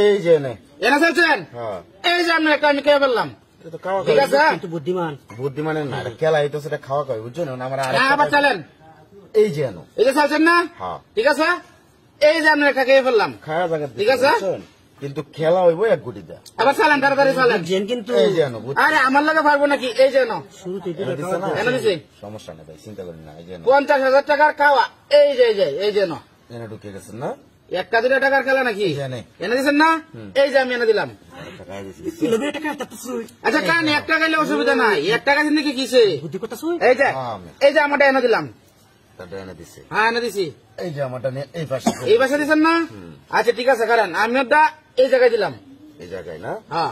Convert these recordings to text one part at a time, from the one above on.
এই যে এনে চলছেন এই যে আমি একটা আমি খেয়ে ফেললাম ঠিক আছে কিন্তু বুদ্ধিমানের না খেলা হইতো সেটা খাওয়া খাওয়া বুঝছো না আমার আবার চলেন এই যে এই যে চলছেন না ঠিক আছে এই যে আমি একটা খেয়ে ফেললাম খাওয়া জায়গা ঠিক আছে কিন্তু খেলা হইব এক গুটিতে আবার চালেন তাড়াতাড়ি চালেন কিন্তু এই যে আরে আমার লাগে পারবো নাকি এই যে সমস্যা নেই ভাই চিন্তা করেন না এই যে 50,000 টাকার খাওয়া এই যে এই যে এনে ঢুকে গেছেন না 1-2 টাকার খেলা নাকি এনে দিচ্ছেন না এই যে আমি এনে দিলাম আচ্ছা কান 1 টাকা গেলে অসুবিধা নাই 1 টাকা দিন কি কিসে এই যে আমারটা এনে দিলাম হ্যাঁ এনে দিছি এই যে আমারটা এই পাশে দিচ্ছেন না আচ্ছা ঠিক আছে কারণ আমি ওটা এই জায়গায় দিলাম এই জায়গায় না হ্যাঁ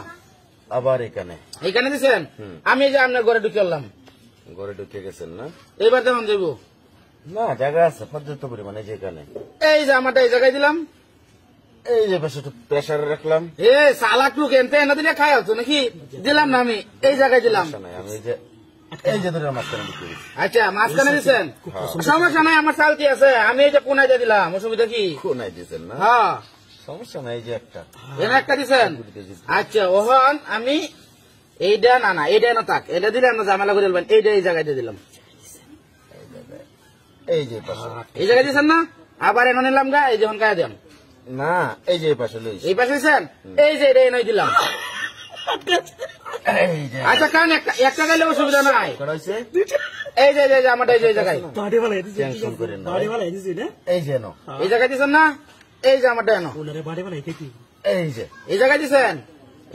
আবার এখানে দিচ্ছেন আমি এই যে আপনার ঘরে ঢুকে এলাম ঘরে ঢুকে গেছেন না এইবার দেখুন যাবো না জায়গা আছে পর্যাপ্ত পরিমাণে যেখানে এই যে আমারটা এই জায়গায় দিলাম এই যে পাশে একটু প্রেসারে রাখলাম এ সালাক লুক এনতে এনে দিলে খাই হতো নাকি দিলাম না আমি এই জায়গায় দিলাম আমি এই যে ধরে মাঝখানে ঢুকে আচ্ছা মাঝখানে দিচ্ছেন সমস্যা নাই আমার চালতি আছে আমি এই যে কোনায় দিয়ে দিলাম অসুবিধা কি কোনায় দিচ্ছেন না হ্যাঁ সমস্যা নাই যে এনে একটা দিচ্ছেন আচ্ছা ওহন আমি এইটা না এইটা না থাক এটা দিলে আমরা ঝামেলা করে দিলাম এইটা এই জায়গায় দিয়ে দিলাম এই যে এই জায়গায় দিচ্ছেন না আবার এনে নিলাম গা এই যখন গায়ে দিলাম না এই যে পাশে এই পাশে দিচ্ছেন এই যে এটা এনে দিলাম আচ্ছা কারণ একটা গেলে অসুবিধা নাই এই যে আমারটা এই জায়গায় এই যে এই জায়গায় দিচ্ছেন না এই যে আমারটা এনো এই জায়গায় দিচ্ছেন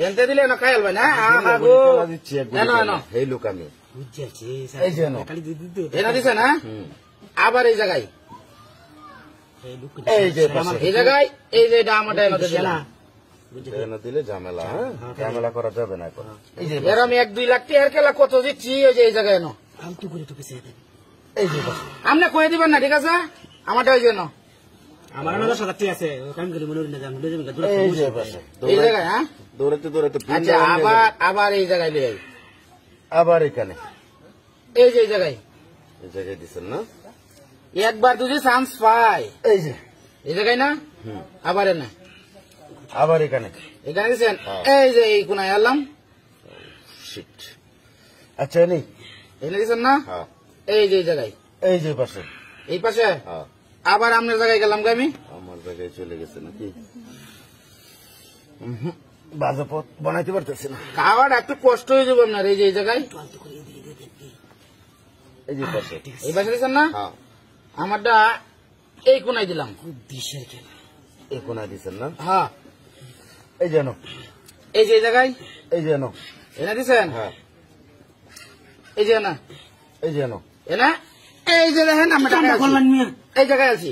এনতে দিলে এনো খাই আলবেন এই লোক আমি এই যে এনে দিচ্ছেন হ্যাঁ আবার এই জায়গায় এই জায়গায় এই যে এটা আমারটা এনো দিলে ঝামেলা ঝামেলা করা যাবে না এখন এরম 1-2 লাখ টাকার খেলা কত দিচ্ছি ওই যে এই জায়গায় এনো এই যে আপনি কয়ে দিবেন না ঠিক আছে আমারটা ওই জন্য আমার আছে এই জায়গায় হ্যাঁ দৌড়াতে আচ্ছা আবার এই জায়গায় লিয়ে আবার এখানে এই যে এই জায়গায় দিচ্ছেন না একবার যদি চান্স পাই এই জায়গায় না আবার এনে আবার এখানে দিচ্ছেন এই যে এই কোনায় এলাম আচ্ছা নেই এনে দিচ্ছেন না এই যে এই জায়গায় এই যে পাশে এই পাশে আবার আপনার জায়গায় গেলাম আমি আমার জায়গায় চলে গেছে নাকি বাজে পথ বানাইতে পারতেছি না খাওয়াটা একটু কষ্ট হয়ে যাবে আপনার এই যে এই জায়গায় এই যে পাশে এই পাশে দিচ্ছেন না আমারটা এই কোনায় দিলাম এই কোনায় দিচ্ছেন না হ্যাঁ এই যেন এই যে এই জায়গায় এই যেন এনে দিচ্ছেন এই যে না এই যেন এনা এই যে দেখেন আমরা এই জায়গায় আছি